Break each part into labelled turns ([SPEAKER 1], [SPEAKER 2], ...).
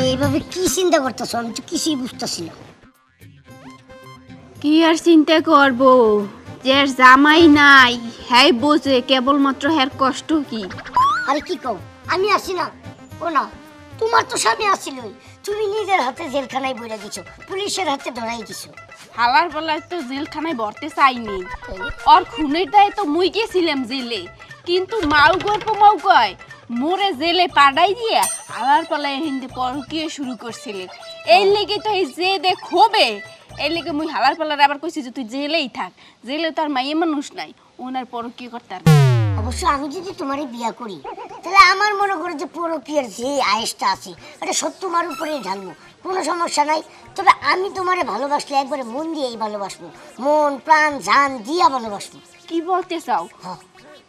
[SPEAKER 1] এইভাবে কি চিন্তা করতেছো? আমি তো কিছুই বুঝতেছি না।
[SPEAKER 2] কি আর চিন্তা করব, যে জামাই নাই হ্যাঁ বোঝে কেবলমাত্র হ্যার কষ্ট কি।
[SPEAKER 1] আরে কি কও, আমি আসি না? ও না, তোমার তো স্বামী আসিলই, তুমি নিজের হাতে জেলখানায় বইরা দিছো, পুলিশের হাতে ধরাই দিছো।
[SPEAKER 2] হালার বেলায় তো জেলখানায় ভরতে চাইনি, ওর খুনের দায়ে তো মুই গেছিলাম জেলে, কিন্তু মাউ গল্প মাউ কয় মোরে জেলে পাঠাই দিয়া হালার পালায় হিন্দি পরকীয়া শুরু করছিলে। এই লেগে তো এই যে দেখবে, এই লেগে মুই হালার পালার আবার কইছি যে তুই জেলেই থাক, জেলে তো আর মাইয়ে মানুষ নাই, ওনার পরকীয়া করতে আর।
[SPEAKER 1] অবশ্য আমি যদি তোমারই বিয়া করি, তাহলে আমার মনে করো যে পরকীয়ার যে আয়েসটা আছে এটা সব তোমার উপরেই ঢালবো, কোনো সমস্যা নাই। তবে আমি তোমারে ভালোবাসলে একবারে মন দিয়েই ভালোবাসবো, মন প্রাণ জান দিয়া ভালোবাসবো।
[SPEAKER 2] কি বলতে চাও?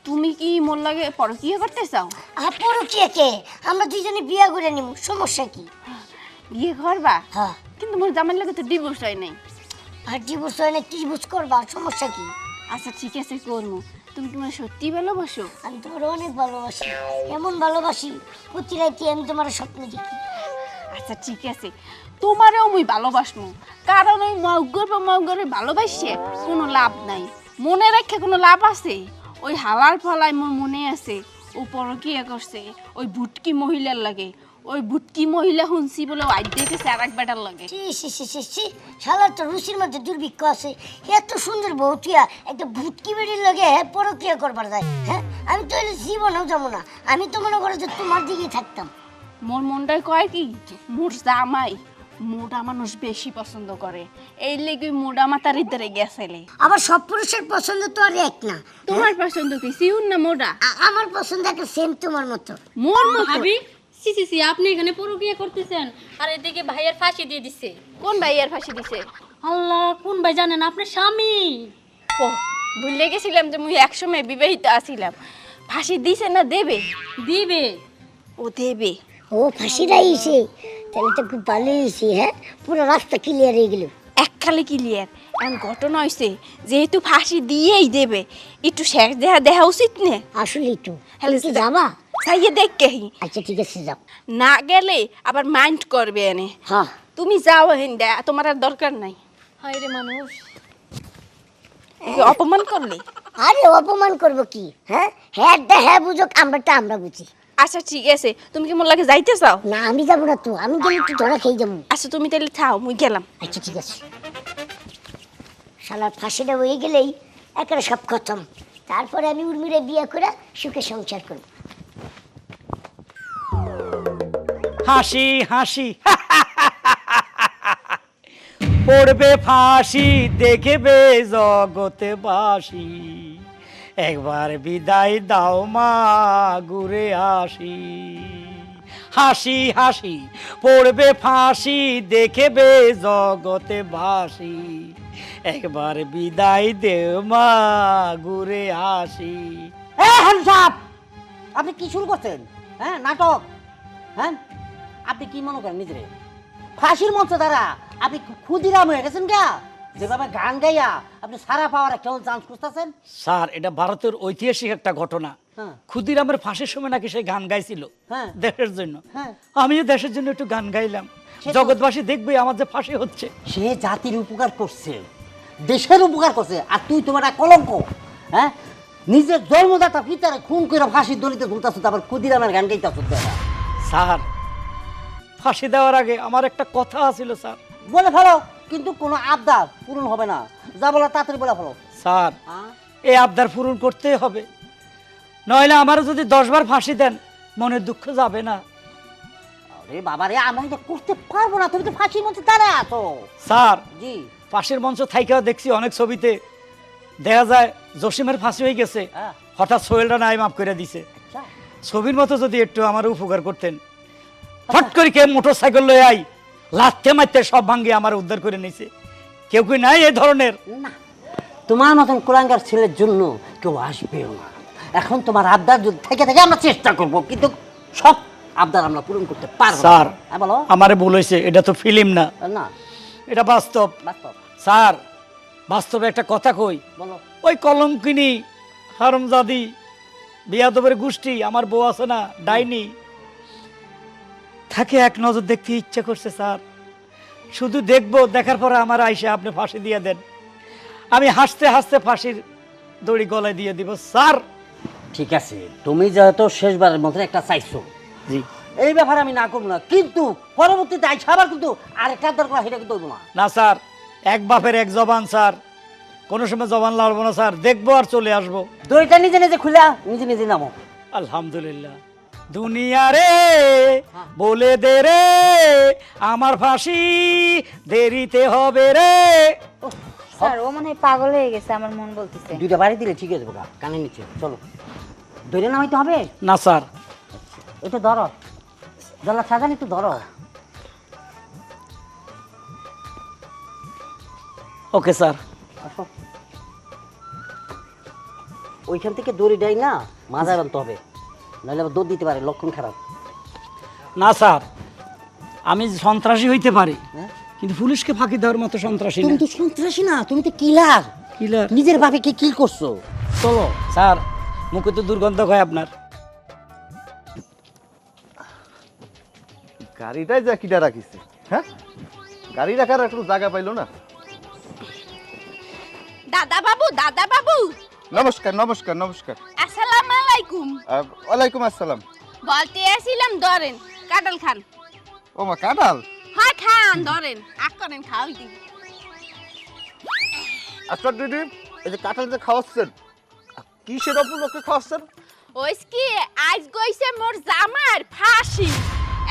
[SPEAKER 2] তুমি কি মোর লাগে পরকীয়া করতে চাও?
[SPEAKER 1] আর পরকীয়া কে, আমরা দুইজনে বিয়া করে নিব, সমস্যা কি?
[SPEAKER 2] বিয়ে করবা?
[SPEAKER 1] হ্যাঁ।
[SPEAKER 2] কিন্তু মোর জামাই লাগে তো ডিভোর্স হয় নাই।
[SPEAKER 1] আর ডিভোর্স হয় না, ডিভোর্স করবা, সমস্যা কি?
[SPEAKER 2] আচ্ছা ঠিক আছে করবো। তুমি তোমার সত্যি ভালোবাসো?
[SPEAKER 1] আমি তোমার অনেক ভালোবাসি, এমন ভালোবাসি প্রতি রাতে আমি তোমার স্বপ্নে দেখি।
[SPEAKER 2] আচ্ছা ঠিক আছে, তোমারও মুই ভালোবাসবো, কারণ ওই মাউগরে ভালোবাসে কোনো লাভ নাই, মনে রেখে কোনো লাভ আছে? ওই হালার ফলায় মোর মনে আছে ও পরকীয়া করছে ওই ভুটকি মহিলার লাগে, ওই ভুটকি মহিলা শুনছি বলে আইড দেখেছে আর এক বেটার লাগে।
[SPEAKER 1] শালার তো রুচির মধ্যে দুর্ভিক্ষ আছে, এত সুন্দর বউটিয়া একটা ভুটকি বেড়ির লগে পরকীয়া করবার যায়। হ্যাঁ, আমি তো এলে জীবনেও যাবো না, আমি তো মনে করো যে তোমার দিকেই থাকতাম।
[SPEAKER 2] মোর মনটাই কয় কি মোর জামাই মোটা মানুষ বেশি পছন্দ করে, এই লেগে মোটা মাতার ইদারে গেছেলে।
[SPEAKER 1] আবার সব পুরুষের পছন্দ তো আর এক না।
[SPEAKER 2] তোমার পছন্দ কি সিউন না মোটা?
[SPEAKER 1] আমার পছন্দ একটা সেম তোমার মতো।
[SPEAKER 2] মোর মতো?
[SPEAKER 3] ভাবি সি সি সি, আপনি এখানে পরকীয়া করতেছেন আর এদিকে ভাইয়ের ফাঁসি দিয়ে দিছে।
[SPEAKER 2] কোন ভাইয়ার ফাঁসি দিছে?
[SPEAKER 3] আল্লাহ, কোন ভাই জানেন? আপনার স্বামী।
[SPEAKER 2] ও, ভুলে গেছিলাম যে মুই একসময় বিবাহিত আছিলাম। ফাঁসি দিছে না দেবে?
[SPEAKER 3] দিবে।
[SPEAKER 2] ও দেবে?
[SPEAKER 1] ও ফাঁসিটা আইছে, তাহলে তো খুব ভালো হয়েছে। হ্যাঁ, পুরো রাস্তা ক্লিয়ার হয়ে গেল।
[SPEAKER 2] এককালে ক্লিয়ার। এখন ঘটনা হয়েছে যেহেতু ফাঁসি দিয়েই দেবে, একটু শেষ দেখা উচিত নে।
[SPEAKER 1] আসলেই তো।
[SPEAKER 2] হ্যালো,
[SPEAKER 1] তুমি কি যাবা?
[SPEAKER 2] সাইয়ে দেখ কেহি
[SPEAKER 1] আচ্ছা ঠিক আছে, যাও।
[SPEAKER 2] না গেলে আবার মাইন্ড করবে এনে।
[SPEAKER 1] হ্যাঁ,
[SPEAKER 2] তুমি যাও হিন্দা, তোমার আর দরকার নাই।
[SPEAKER 3] হায় রে মানুষ।
[SPEAKER 2] অপমান করলে?
[SPEAKER 1] আরে অপমান করবো কি? হ্যাঁ হ্যাঁ হ্যাঁ বুঝুক, আমরাটা আমরা বুঝি।
[SPEAKER 2] আচ্ছা ঠিক আছে, তুমি কি মোর লাগে যাইতে চাও?
[SPEAKER 1] না আমি যাবো না তো, আমি গেলে একটু ধরা খেয়ে যাবো।
[SPEAKER 2] আচ্ছা তুমি তাহলে থাও, মুই গেলাম।
[SPEAKER 1] আচ্ছা ঠিক আছে। শালার ফাঁসিটা হয়ে গেলেই একেবারে সব খতম। তারপরে আমি উর্মিরে বিয়ে করে সুখে সংসার করবো।
[SPEAKER 4] হাসি হাসি পড়বে ফাঁসি, দেখবে জগতে বাসি, একবার বিদায় দাও মা ঘুরে আসি। হাসি হাসি পড়বে ফাঁসি, দেখবে জগতে বাসি, একবার বিদায় দেও মা ঘুরে আসি।
[SPEAKER 5] আপনি কি শুরু করছেন? হ্যাঁ, নাটক। হ্যাঁ, আপনি কি মনে করেন নিজেরে ফাঁসির মঞ্চ দ্বারা আপনি ক্ষুদিরাম হয়ে গেছেন গা? যেভাবে গান গাইয়া আপনি সারা পাওয়ার একটা চান্স খুঁজতেছেন।
[SPEAKER 4] স্যার, এটা ভারতের ঐতিহাসিক একটা ঘটনা।
[SPEAKER 5] হ্যাঁ।
[SPEAKER 4] ক্ষুদিরামের ফাঁসির সময় নাকি সে গান গাইছিল
[SPEAKER 5] হ্যাঁ।
[SPEAKER 4] দেশের জন্য।
[SPEAKER 5] হ্যাঁ।
[SPEAKER 4] আমিও দেশের জন্য একটু গান গাইলাম,
[SPEAKER 5] সে তো-
[SPEAKER 4] জগৎবাসী দেখবে আমার যে ফাঁসি হচ্ছে।
[SPEAKER 5] সে জাতির উপকার করছে, দেশের উপকার করছে, আর তুই তোমার একটা কলঙ্ক। হ্যাঁ, নিজের জন্মদাতা পিতারে খুন করে ফাঁসির দলিতে ঝুলতাছ, তারপর ক্ষুদিরামের গান গাইতাছ।
[SPEAKER 4] স্যার, ফাঁসি দেওয়ার আগে আমার একটা কথা আছিল স্যার।
[SPEAKER 5] বলে ফেলো, কিন্তু কোনো আবদার পূরণ হবে না, যা বলো তাড়াতাড়ি বলে ফেলো।
[SPEAKER 4] স্যার,
[SPEAKER 5] হ্যাঁ?
[SPEAKER 4] এই আবদার পূরণ করতেই হবে, নইলে আমারও যদি 10 বার ফাঁসি দেন মনের দুঃখ যাবে না।
[SPEAKER 5] আরে বাবা রে, আমরা এটা করতে পারবো না, তুমি তো ফাঁসির মধ্যে দাঁড়ায় আছো।
[SPEAKER 4] স্যার,
[SPEAKER 5] জি।
[SPEAKER 4] ফাঁসির মঞ্চ থাইকেও দেখছি অনেক ছবিতে দেখা যায় জসিমের ফাঁসি হয়ে গেছে,
[SPEAKER 5] হ্যাঁ।
[SPEAKER 4] হঠাৎ সোহেলরা নাই মাফ করে দিছে।
[SPEAKER 5] আচ্ছা।
[SPEAKER 4] ছবির মতো যদি একটু আমার উপকার করতেন, ফট করে কে মোটর সাইকেল লয়ে আই লাথে মারতে সব ভাঙ্গে আমার উদ্ধার করে নিছে, কেউ কি নাই এই ধরনের?
[SPEAKER 5] না, তোমার মতন কুলাঙ্গার ছেলের জন্য কেউ আসবেও না। এখন তোমার আবদার যদি থেকে থেকে আমরা চেষ্টা করব, কিন্তু সব আবদার আমরা পূরণ করতে পারবো না।
[SPEAKER 4] স্যার,
[SPEAKER 5] হ্যাঁ বলো।
[SPEAKER 4] আমারে ভুল হয়েছে, এটা তো ফিল্ম না,
[SPEAKER 5] না,
[SPEAKER 4] এটা বাস্তব।
[SPEAKER 5] বাস্তব।
[SPEAKER 4] স্যার, বাস্তবে একটা কথা কই,
[SPEAKER 5] বলো।
[SPEAKER 4] ওই কলঙ্কিনী হারামজাদি বিয়াদবের গোষ্ঠী আমার বউ আছে না, ডাইনি, তাকে এক নজর দেখতে ইচ্ছা করছে স্যার। শুধু দেখবো, দেখার পরে আমার আইসে আপনি ফাঁসি দিয়ে দেন, আমি হাসতে হাসতে ফাঁসির দড়ি গলায় দিয়ে দিব স্যার।
[SPEAKER 5] ঠিক আছে, তুমি যেহেতু শেষবারের মতো একটা চাইছো,
[SPEAKER 4] জি
[SPEAKER 5] এই ব্যাপারে আমি না করবো না, কিন্তু পরবর্তীতে আইসা আবার কিন্তু আরেকটা দরকার সেটা কিন্তু হইবো না।
[SPEAKER 4] না স্যার, এক বাপের এক জবান স্যার, কোনো সময় জবান লাড়বো না স্যার, দেখবো আর চলে আসবো।
[SPEAKER 5] দড়িটা নিজে নিজে খুলে নিজে নিজে নামো।
[SPEAKER 4] আলহামদুলিল্লাহ। দুনিয়া রে বলে দে রে আমার ফাঁসি দেরিতে হবে রে।
[SPEAKER 6] স্যার ও মনে হয় পাগল হয়ে গেছে, আমার মন বলতেছে।
[SPEAKER 5] দুইটা বাড়ি দিলে ঠিক আছে বোকা, কানে নিচে চলো। দড়ি নামাইতে হবে
[SPEAKER 4] না স্যার।
[SPEAKER 5] একটু ধরো, জল্লাদ সাজান একটু ধরো।
[SPEAKER 4] Okay sir.
[SPEAKER 5] আসো, ওইখান থেকে দড়ি দেয় না মাঝে বানতে হবে, নাহলে আবার দৌড় দিতে পারে, লক্ষণ খারাপ।
[SPEAKER 4] না স্যার, আমি সন্ত্রাসী হইতে পারি,
[SPEAKER 5] হ্যাঁ?
[SPEAKER 4] কিন্তু পুলিশকে ফাঁকি দেওয়ার মতো সন্ত্রাসী না।
[SPEAKER 5] তুমি তো সন্ত্রাসী না, তুমি তো কিলার।
[SPEAKER 4] কিলার?
[SPEAKER 5] নিজের বাপে কি কিল করছো? চলো।
[SPEAKER 4] স্যার, মুখে তো দুর্গন্ধ হয় আপনার।
[SPEAKER 7] গাড়িটাই যা কিটা রাখিছে, হ্যাঁ গাড়ি রাখার একটু জায়গা পাইলো না।
[SPEAKER 2] দাদা বাবু, দাদা বাবু,
[SPEAKER 7] নমস্কার নমস্কার নমস্কার।
[SPEAKER 2] আসসালামু আলাইকুম।
[SPEAKER 7] ওয়ালাইকুম আসসালাম।
[SPEAKER 2] বলতে আসছিলাম ধরেন কাঁঠাল খান।
[SPEAKER 7] ও মা, কাঁঠাল?
[SPEAKER 2] হয় খান, ধরেন আগ করেন, খাওয়াই দিই।
[SPEAKER 7] আচ্ছা দিদি, এই যে কাঁঠাল যে খাওয়াচ্ছেন, কিসের উপলক্ষে খাওয়াচ্ছেন?
[SPEAKER 2] ওইস কি আজ গইছে মোর জামার ফাঁসি,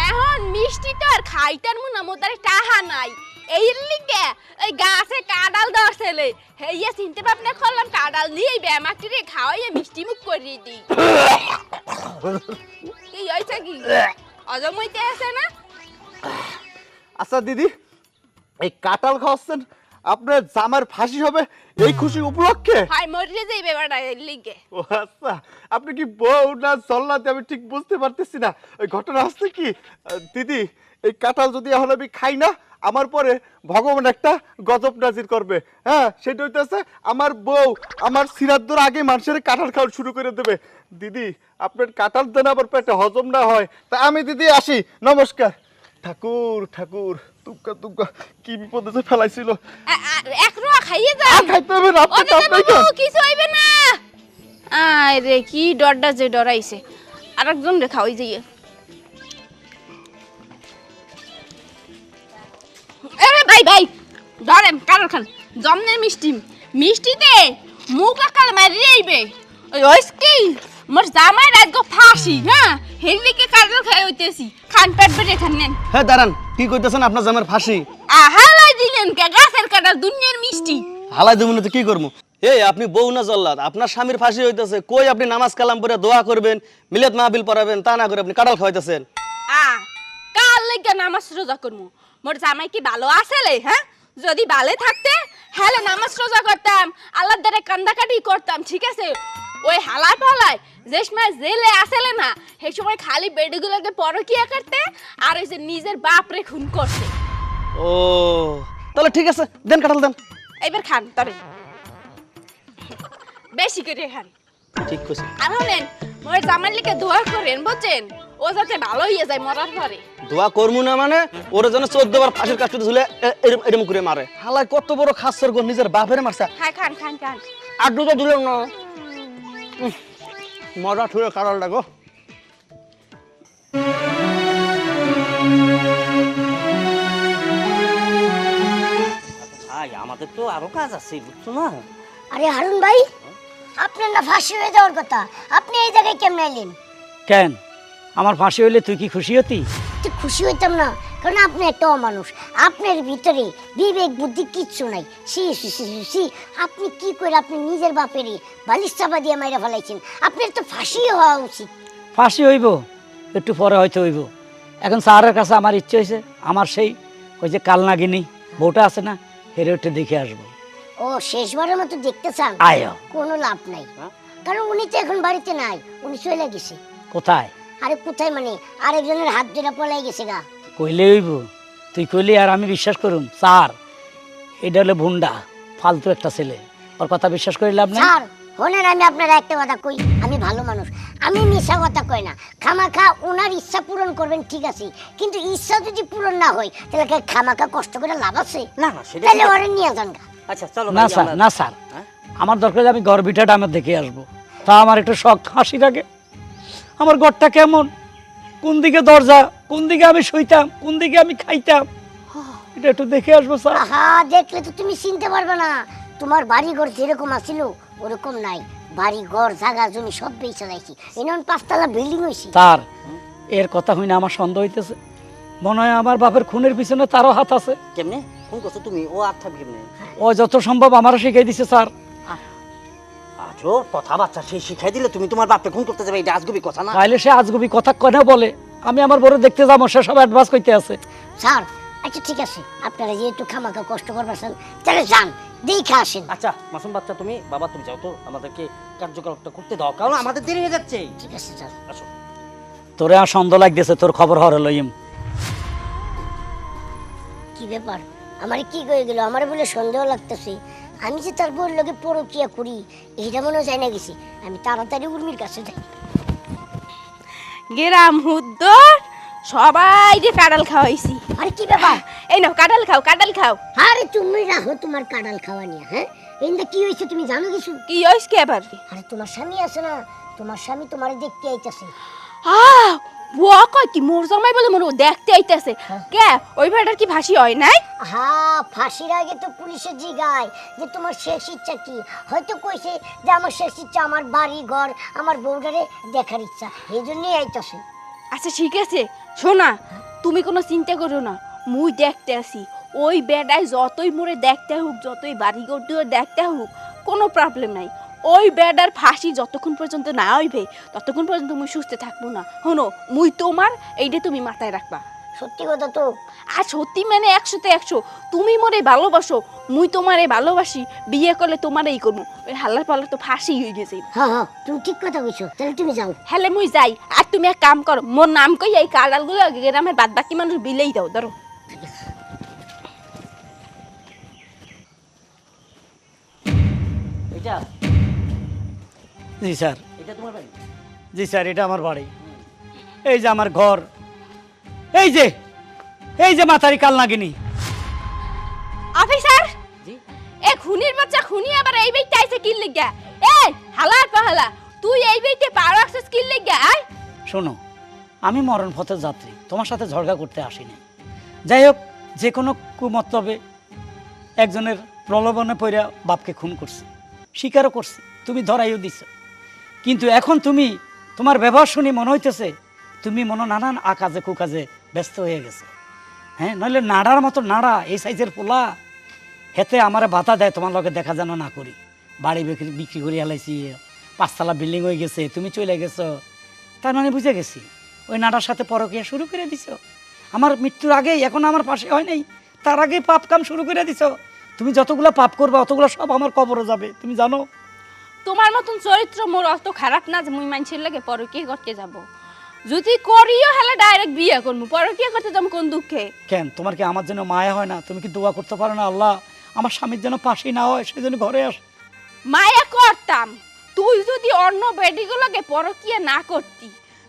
[SPEAKER 2] এখন মিষ্টি তো আর খাইতার মুনা মোদারে টাহা নাই, এই লিগে ওই গাছে কাঁঠাল ধরছেলে হেইয়া চিনতে ভাবনা করলাম কাঁঠাল নিয়ে ব্যামাটিরে খাওয়াইয়া মিষ্টি মুখ করিয়ে দিই। কি হয়েছে কি অজমইতে আছে না?
[SPEAKER 7] আচ্ছা দিদি, এই কাঁঠাল খাওয়াচ্ছেন আপনার জামার ফাঁসি হবে এই খুশি উপলক্ষে?
[SPEAKER 2] হয় মরে যাইবে বেটা এর লিগে।
[SPEAKER 7] ও আচ্ছা, আপনি কি বউ না জল্লাদ আমি ঠিক বুঝতে পারতেছি না। ওই ঘটনা আসছে কি দিদি, এই কাঁঠাল যদি এখন আমি খাই না, আমার পরে ভগবান একটা গজব নাজির করবে। হ্যাঁ, সেটা হইতেছে আমার বউ আমার সিরাদ্দর আগে মানুষের কাঁঠাল খাওয়া শুরু করে দেবে। দিদি, আপনার কাঁঠাল দেন আবার পেটে হজম না হয়। তা আমি দিদি আসি, নমস্কার। ঠাকুর ঠাকুর, তুকা তুকা, কি বিপদে যে ফেলাইছিল।
[SPEAKER 2] এক রোয়া খাইয়ে যান।
[SPEAKER 7] আর খাইতে হবে না, আপনি
[SPEAKER 2] ওদিকে
[SPEAKER 7] আপনাই
[SPEAKER 2] বাবু
[SPEAKER 7] খান।
[SPEAKER 2] কিছু হইবে না। আয় রে, কি ডরটা যে ডরাইছে। আরেকজন রে খাওয়াই যাইয়ে। আরে ভাই ভাই, ধরেন কারণ খান, জমনের মিষ্টি, মিষ্টিতে মুখ আকাল মারি আইবে। ওই কি মোর জামাই রাত গো ফাঁসি, হ্যাঁ হেলিকে কারণ খাই হইতেছি, খান পেট বেড়ে খান নেন।
[SPEAKER 8] হ্যাঁ দাঁড়ান, কি কইতেছেন আপনার জামার ফাঁসি?
[SPEAKER 2] আহালাই দিলেন কে গাছের কাটার দুনিয়ার মিষ্টি।
[SPEAKER 8] হালাই দেবো না তো কি করবো? এই আপনি বউ না জল্লাদ, আপনার স্বামীর ফাঁসি হইতেছে, কই আপনি নামাজ কালাম পড়ে দোয়া করবেন, মিলাদ মাহফিল পড়াবেন, তা না করে আপনি কাঁঠাল খাওয়াইতেছেন।
[SPEAKER 2] কাল লেগে নামাজ রোজা করবো? মোর জামাই কি ভালো আসলে? হ্যাঁ, যদি ভালো থাকতে হ্যালে নামাজ রোজা করতাম, আল্লাহর দ্বারা কান্দাকাটি করতাম, ঠিক আছে? ওই হালাই ফালাই যে সময় জেলে আসলে না, সেই সময় খালি বেডগুলোকে পরকিয়া করতে আর ওই যে নিজের বাপরে খুন করতে।
[SPEAKER 8] ও তাহলে ঠিক আছে, দেন কাঁঠাল দেন।
[SPEAKER 2] এবার খান তরে, বেশি করে খান।
[SPEAKER 8] ঠিক কইছে।
[SPEAKER 2] আর হলেন মোর জামাই লিখে দোয়া করেন, বুঝছেন? ও যাতে ভালো হয়ে যায় মরার পরে।
[SPEAKER 8] দোয়া করবো না মানে ওরা যেন 14 বার ফাঁসির কাজটা ঝুলে এরম করে মারে। হালাই কত বড় খাসর গো, নিজের বাপের মারছে।
[SPEAKER 2] হ্যাঁ খান খান খান।
[SPEAKER 8] আর দুটো দিলেন না, মজা ঠুয়ে কাঁঠালটা গো।
[SPEAKER 5] ভাই, আমাদের তো আরো কাজ আছে, বুঝছো না?
[SPEAKER 1] আরে হারুন ভাই, আপনার না ফাঁসি হয়ে যাওয়ার কথা, আপনি এই জায়গায় কেমন এলেন?
[SPEAKER 4] কেন, আমার ফাঁসি হইলে তুই কি খুশি হতি?
[SPEAKER 1] তুই খুশি হইতাম না, কারণ আপনি একটা অমানুষ, আপনার ভিতরে বিবেক বুদ্ধি কিচ্ছু নাই। সি সি সি সি সি, আপনি কি করে আপনি নিজের বাপেরই বালিশ চাপা দিয়ে মাইরা ফেলাইছেন? আপনার তো ফাঁসি হওয়া উচিত।
[SPEAKER 4] ফাঁসি হইব একটু পরে হয়তো হইব। এখন স্যারের কাছে আমার ইচ্ছে হয়েছে, আমার সেই ওই যে কালনাগিনী বউটা আছে না, হেরে উঠে দেখে আসবো।
[SPEAKER 1] ও শেষবারের মতো দেখতে চান?
[SPEAKER 4] আয়ো।
[SPEAKER 1] কোনো লাভ নাই, কারণ উনি তো এখন বাড়িতে নাই, উনি চলে গেছে।
[SPEAKER 4] কোথায়?
[SPEAKER 1] আরে কোথায় মানে, আরেকজনের হাত ধরে পলাই গেছে গা।
[SPEAKER 4] কইলে হইব? তুই কইলি আর আমি বিশ্বাস করুম? স্যার, এটা হলো ভুন্ডা ফালতু একটা ছেলে, ওর কথা বিশ্বাস করি লাভ নাই।
[SPEAKER 1] স্যার, শোনেন, আমি আপনার একটা কথা কই, আমি ভালো মানুষ, আমি মিশা কথা কই না। খামাখা ওনার ইচ্ছা পূরণ করবেন ঠিক আছে, কিন্তু ইচ্ছা যদি পূরণ না হয় তাহলে কি খামাখা কষ্ট করে লাভ আছে?
[SPEAKER 5] না না সেটা
[SPEAKER 1] তাহলে
[SPEAKER 5] ঠিক আছে।
[SPEAKER 1] ওরে নিয়ে যান গা।
[SPEAKER 5] আচ্ছা চলো
[SPEAKER 4] না
[SPEAKER 5] ভাই,
[SPEAKER 4] স্যার,
[SPEAKER 5] আমরা-
[SPEAKER 4] না স্যার,
[SPEAKER 5] হ্যাঁ?
[SPEAKER 4] আমার দরকার হলে আমি ঘর বিটাটা আমার দেখে আসবো। তা আমার একটু শখ হাসি লাগে, আমার ঘরটা কেমন, কোন দিকে দরজা, কোন দিকে আমি শুইতাম, কোন দিকে আমি খাইতাম, এটা একটু দেখে আসবো স্যার।
[SPEAKER 1] আহা, দেখলে তো তুমি চিনতে পারবে না, তোমার বাড়ি ঘর যেরকম আছিল ওরকম নাই। বাড়ি ঘর জায়গা জমি সব বেচে লাইছি, এমন 5 তলা বিল্ডিং হইছে।
[SPEAKER 4] তার এর কথা হইনা আমার সন্দেহ হইতেছে, মনে হয় আমার বাপের খুনের পিছনে তারও হাত আছে।
[SPEAKER 5] কেমনে ফোন করছো তুমি? ও আর থাকবে কেমনে?
[SPEAKER 4] ও যত সম্ভব আমারও শিখাই দিছে স্যার।
[SPEAKER 5] আজো কথাবার্তা সে শিখাই দিলে তুমি তোমার বাপকে খুন করতে যাবে, এটা আজগুবি কথা না।
[SPEAKER 4] তাইলে সে আজগুবি কথা কেন বলে? আমি আমার বড় দেখতে যাবো, সে সব অ্যাডভান্স করতে আছে।
[SPEAKER 1] স্যার আচ্ছা ঠিক আছে, আপনারা যেহেতু খামাখা কষ্ট করবেন তাহলে যান দেখে আসেন।
[SPEAKER 5] আচ্ছা মাসুম বাচ্চা, তুমি বাবা তুমি যাও তো, আমাদেরকে কার্যকলাপটা করতে দাও, কারণ আমাদের দেরি হয়ে যাচ্ছে।
[SPEAKER 1] ঠিক আছে স্যার।
[SPEAKER 5] আসো।
[SPEAKER 4] তোরে আর সন্দেহ লাগতেছে, তোর খবর হরে লইম।
[SPEAKER 1] কি ব্যাপার, আমার কি কয়ে গেল? আমার বলে সন্দেহ লাগতেছে, আমি যে তার বউর লোকে পরকিয়া করি এইটা মনে যায় না গেছি। আমি তাড়াতাড়ি উর্মির কাছে যাই।
[SPEAKER 2] গেরাম হুদ্দর সবাই যে কাঁঠাল খাওয়াইছি।
[SPEAKER 1] আরে কি ব্যাপার?
[SPEAKER 2] এই নাও কাঁঠাল খাও, কাঁঠাল খাও।
[SPEAKER 1] আরে তুমি রাখো তোমার কাঁঠাল খাওয়া নিয়ে। হ্যাঁ, এইটা কি হয়েছে তুমি জানো কিছু?
[SPEAKER 2] কি হইছে কি আবার?
[SPEAKER 1] আরে তোমার স্বামী আছে না, তোমার স্বামী তোমারে দেখতে আইতাছে।
[SPEAKER 2] বুয়া কয় কি মোর জামাই বলে মোর দেখতে আইতাছে কে? ওই ভাড়ার কি ফাঁসি হয় নাই?
[SPEAKER 1] হ্যাঁ, ফাঁসির আগে তো পুলিশে জিগায় যে তোমার শেষ ইচ্ছা কি। হয়তো কইছে যে আমার শেষ ইচ্ছা আমার বাড়ি ঘর আমার বউটারে দেখার ইচ্ছা, এই জন্যই আইতাছে।
[SPEAKER 2] আচ্ছা ঠিক আছে, শোনা তুমি কোনো চিন্তা করো না, মুই দেখতে আসি। ওই বেডায় যতই মোরে দেখতে হোক, যতই বাড়ি ঘর দুয়ার দেখতে হোক, কোনো প্রবলেম নাই। ওই বেডার ফাঁসি যতক্ষণ পর্যন্ত না হইবে ততক্ষণ পর্যন্ত মুই সুস্থ থাকবো না। শোনো, মুই তোমার, এইটা তুমি মাথায় রাখবা।
[SPEAKER 1] সত্যি কথা তো।
[SPEAKER 2] আর সত্যি মানে 100-তে 100। তুমি মোরে ভালোবাসো, মুই তোমারে ভালোবাসি, বিয়ে করলে তোমারই করবো। ওই হাল্লার পাল্লার তো ফাঁসি হয়ে গেছে।
[SPEAKER 1] হ্যাঁ হ্যাঁ, তুমি ঠিক কথা কইছো, তাহলে তুমি যাও।
[SPEAKER 2] হ্যালে মুই যাই, আর তুমি এক কাম করো, মোর নাম কই এই কাঁড়ালগুলো গ্রামের বাদ বাকি মানুষ বিলেই দাও। ধরো
[SPEAKER 5] এটা
[SPEAKER 4] জি স্যার,
[SPEAKER 5] এটা তোমার বাড়ি?
[SPEAKER 4] জি স্যার, এটা আমার বাড়ি, এই যে আমার ঘর, এই যে মাথারি কাল নাগিনী।
[SPEAKER 2] অফিসার,
[SPEAKER 5] জি
[SPEAKER 2] এ খুনির বাচ্চা খুনি আবার এই বেইতে আইছে কি লাগা? এই হালার পাহালা, তুই এই বেইতে পার আসছিস কি লাগা? আয়
[SPEAKER 4] শোনো, আমি মরণ পথের যাত্রী, তোমার সাথে ঝগড়া করতে আসিনি। যাই হোক, যে কোনো কুমতলবে একজনের প্রলোভনে পড়ে বাপকে খুন করছে, স্বীকারও করছে, তুমি ধরাইও দিছ। কিন্তু এখন তুমি তোমার ব্যবহার শুনি মনে হইতেছে তুমি নানান আকাজে কুকাজে ব্যস্ত হয়ে গেছে। হ্যাঁ, নইলে নাড়ার মতো নাড়া এই সাইজের পোলা হেতে আমার বাধা দেয় তোমার লগে দেখা যেন না করি। বাড়ি বিক্রি করে হেলাইছি, 5 তলা বিল্ডিং হয়ে গেছে, তুমি চলে গেছো, তার মানে বুঝে গেছি ওই নাড়ার সাথে পরকিয়া শুরু করে দিছো। আমার মৃত্যুর আগেই, এখন আমার পাশে হয় নাই, তার আগেই পাপ কাম শুরু করে দিছো। তুমি যতগুলো পাপ করবে অতগুলো সব আমার কবরে যাবে, তুমি জানো।
[SPEAKER 2] তোমার মতন চরিত্র মোর অত খারাপ না যে মুই মানুষের লাগে পরকিয়া করতে যাব। যদি করিও হেলে ডাইরেক্ট বিয়ে করবো, পরকিয়া করতে যাবো কোন দুঃখে?
[SPEAKER 4] কেন, তোমার কি আমার জন্য মায়া হয় না? তুমি কি দোয়া করতে পারো না আল্লাহ আমার স্বামীর যেন পাশেই না হয়, সেই জন্য ঘরে আস।
[SPEAKER 2] মায়া করতাম, তুই যদি অন্য বেডিগুলোকে পরকিয়া না করতি।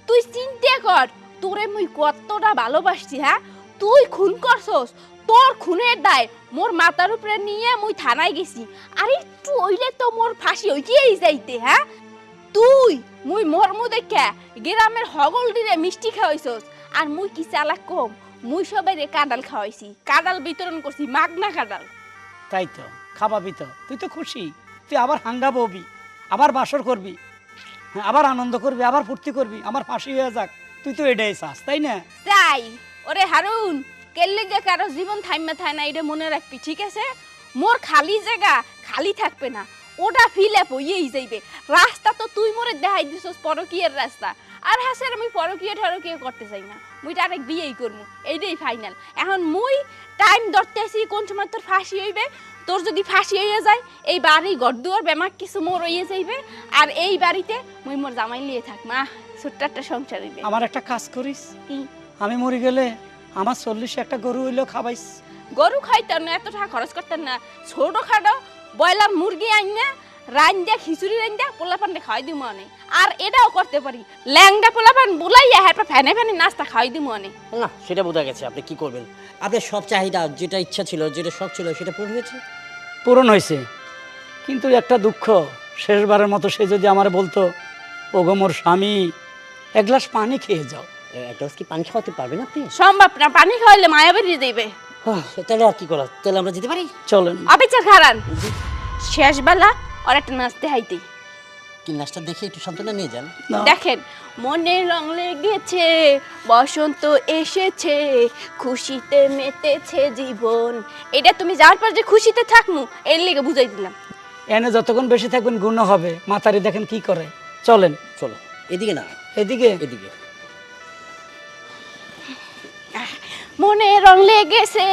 [SPEAKER 2] তুই চিন্তা কর, তোরে মুই কতটা ভালোবাসছি। হ্যাঁ, তুই খুন করছস, তোর খুনের দায় মোর মাথার উপরে নিয়ে মুই থানায় গেছি। আর একটু হইলে তো মোর ফাঁসি হইতেই যাইতে। হ্যাঁ, তুই মুই মর্মু দেখে গ্রামের হগল দিনে মিষ্টি খাওয়াইছস, আর মুই কি চালাক কম, মুই সবাই রে কাঁঠাল খাওয়াইছি, কাঁঠাল বিতরণ করছি, মাগনা কাঁঠাল।
[SPEAKER 4] তাই তো, খাবাবি তো, তুই তো খুশি, তুই আবার হাঙ্গা ববি, আবার বাসর করবি, হ্যাঁ, আবার আনন্দ করবি, আবার ফুর্তি করবি, আমার ফাঁসি হয়ে যাক, তুই তো এটাই চাস, তাই না?
[SPEAKER 2] তাই ওরে হারুন, কেল্লিগে কারো জীবন থাইমা থায় না, এটা মনে রাখবি, ঠিক আছে? মোর খালি জায়গা খালি থাকবে না, ওটা ফিল আপ হইয়েই যাইবে। রাস্তা তো তুই মোরে দেখাই দিছস পরকিয়ার রাস্তা, আর হ্যাঁ স্যার আমি পরকিয়া ঠরকিয়া করতে চাই না, মুই ডাইরেক্ট বিয়েই করবো, এইটাই ফাইনাল। এখন মুই টাইম ধরতেছি কোন সময় তোর ফাঁসি হইবে। তোর যদি ফাঁসি হইয়া যায়, এই বাড়ি ঘর দুয়ার বেমাক কিছু মোর হইয়া যাইবে, আর এই বাড়িতে মুই মোর জামাই লিয়ে থাক, মা ছোট্ট একটা সংসার হইবে।
[SPEAKER 4] আমার একটা কাজ করিস,
[SPEAKER 2] কি?
[SPEAKER 4] আমি মরে গেলে আমার 40 একটা গরু হইলেও খাবাইস।
[SPEAKER 2] গরু খাইতাম না, এত টাকা খরচ করতাম না, ছোট খাটো ব্রয়লার মুরগি আইন না রান্দা খিচুড়ি রান্দা পোলাপানটা খাওয়াই দিই মনে। আর এটাও করতে পারি, ল্যাংডা পোলাপান বুলাইয়া হ্যাঁ ফ্যানে ফ্যানে নাস্তা খাওয়াই দিই মনে।
[SPEAKER 5] না সেটা বোঝা গেছে, আপনি কি করবেন। আপনার সব চাহিদা, যেটা ইচ্ছা ছিল, যেটা শখ ছিল, সেটা পূরণ হয়েছে।
[SPEAKER 4] পূরণ হয়েছে, কিন্তু একটা দুঃখ, শেষবারের মতো সে যদি আমার বলতো ওগো মোর স্বামী এক গ্লাস পানি খেয়ে যাও।
[SPEAKER 5] এক গ্লাস কি পানি খাওয়াতে পারবেন আপনি?
[SPEAKER 2] সম্ভব না, পানি খাওয়াইলে মায়া বেরিয়ে দেবে।
[SPEAKER 5] তাহলে আর কি করা, তাহলে আমরা যেতে পারি।
[SPEAKER 4] চলেন।
[SPEAKER 2] অবিচার খারান শেষবেলা আর একটা নাচতে হাইতে।
[SPEAKER 5] কি নাচটা দেখে একটু সান্ত্বনা নিয়ে যান।
[SPEAKER 2] দেখেন, মনে রং লেগেছে, বসন্ত এসেছে, খুশিতে মেতেছে জীবন। এটা তুমি যাওয়ার পর যে খুশিতে থাকমু এর লেগে বুঝাই দিলাম।
[SPEAKER 4] এনে যতক্ষণ বেশি থাকবেন গুণ হবে। মাতারি দেখেন কি করে। চলেন।
[SPEAKER 5] চলো এদিকে না,
[SPEAKER 4] এদিকে।
[SPEAKER 5] এদিকে।
[SPEAKER 2] মনে রং লেগেছে,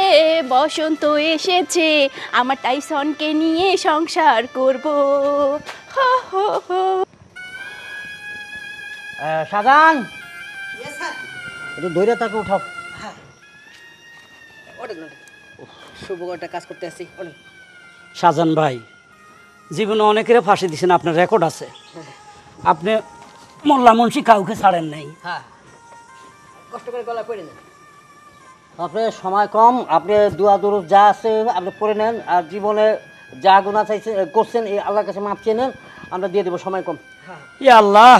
[SPEAKER 2] বসন্ত এসেছে, আমার টাইসনকে নিয়ে সংসার করব। হো হো হো।
[SPEAKER 5] শাহজাহান, একটু দৈরা তাকে উঠাও। শুভ একটা কাজ করতে আসি।
[SPEAKER 4] শাহজাহান ভাই, জীবনে অনেকের ফাঁসি দিয়েছেন, আপনার রেকর্ড আছে। আপনি মোল্লা মুন্সি কাউকে ছাড়েন নাই।
[SPEAKER 5] হ্যাঁ, কষ্ট করে গলা পড়ে নেন। আপনার সময় কম, আপনি দোয়া দরুদ যা আছে আপনি পড়ে নেন। আর জীবনে যা গুনাহ চাইছে করছেন, এই আল্লাহর কাছে মাপ চেয়ে নেন, আমরা দিয়ে দেবো। সময় কম।
[SPEAKER 4] ইয়া আল্লাহ,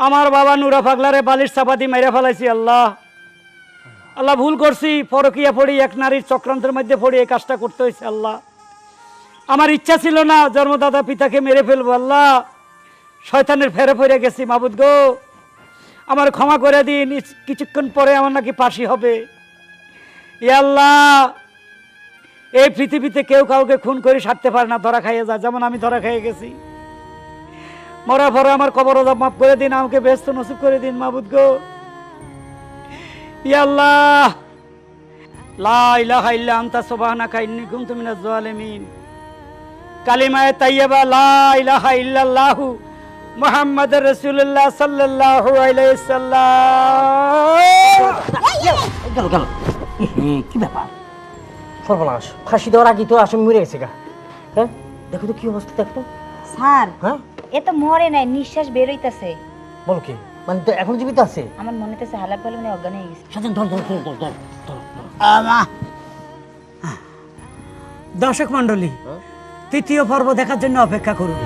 [SPEAKER 4] আমার বাবা নুরা পাগলারে বালিশ চাপাতি মেরে ফেলাইছি। আল্লাহ আল্লাহ, ভুল করছি, পরকিয়া পড়ি, এক নারীর চক্রান্তের মধ্যে পড়ি এই কাজটা করতে হয়েছে। আল্লাহ, আমার ইচ্ছা ছিল না জন্মদাতা পিতাকে মেরে ফেলবো। আল্লাহ, শয়তানের ফেরে ফিরে গেছি। মাবুদ গো, আমার ক্ষমা করে দিন। কিছুক্ষণ পরে আমার নাকি ফাঁসি হবে। ইয়া আল্লাহ, এই পৃথিবীতে কেউ কাউকে খুন করে সারতে পারে না, ধরা খাইয়ে যায়, যেমন আমি ধরা খাইয়ে গেছি। মরার পরে আমার কবর আযাব মাফ করে দিন, আমাকে বেহেশত নসিব করে দিন। মাবুদ গো, ইয়া আল্লাহ, লা ইলাহা ইল্লা আনতা সুবহানাকা ইন্নী কুনতু মিনাজ জালিমিন। কালিমায়ে তাইয়্যিবা লা ইলাহা ইল্লাল্লাহু মুহাম্মাদুর রাসূলুল্লাহ সাল্লাল্লাহু আলাইহি সাল্লাম।
[SPEAKER 5] গেল গেল। কি ব্যাপার, সর্বনাশ! ফাঁসি দেওয়ার আগে তো আসামি মরে গেছে গা। হ্যাঁ, দেখো তো কি অবস্থা, দেখো তো।
[SPEAKER 6] স্যার,
[SPEAKER 5] হ্যাঁ,
[SPEAKER 6] এ তো মরে নাই, নিঃশ্বাস বের হইতাছে।
[SPEAKER 5] বলো কি, মানে তো এখন জীবিত আছে?
[SPEAKER 6] আমার মনে হইতেছে হালাক ভালো মানে অজ্ঞান হয়ে গেছে।
[SPEAKER 5] সাজান, ধর ধর ধর ধর ধর ধর।
[SPEAKER 4] দর্শক মণ্ডলী, তৃতীয় পর্ব দেখার জন্য অপেক্ষা করুন।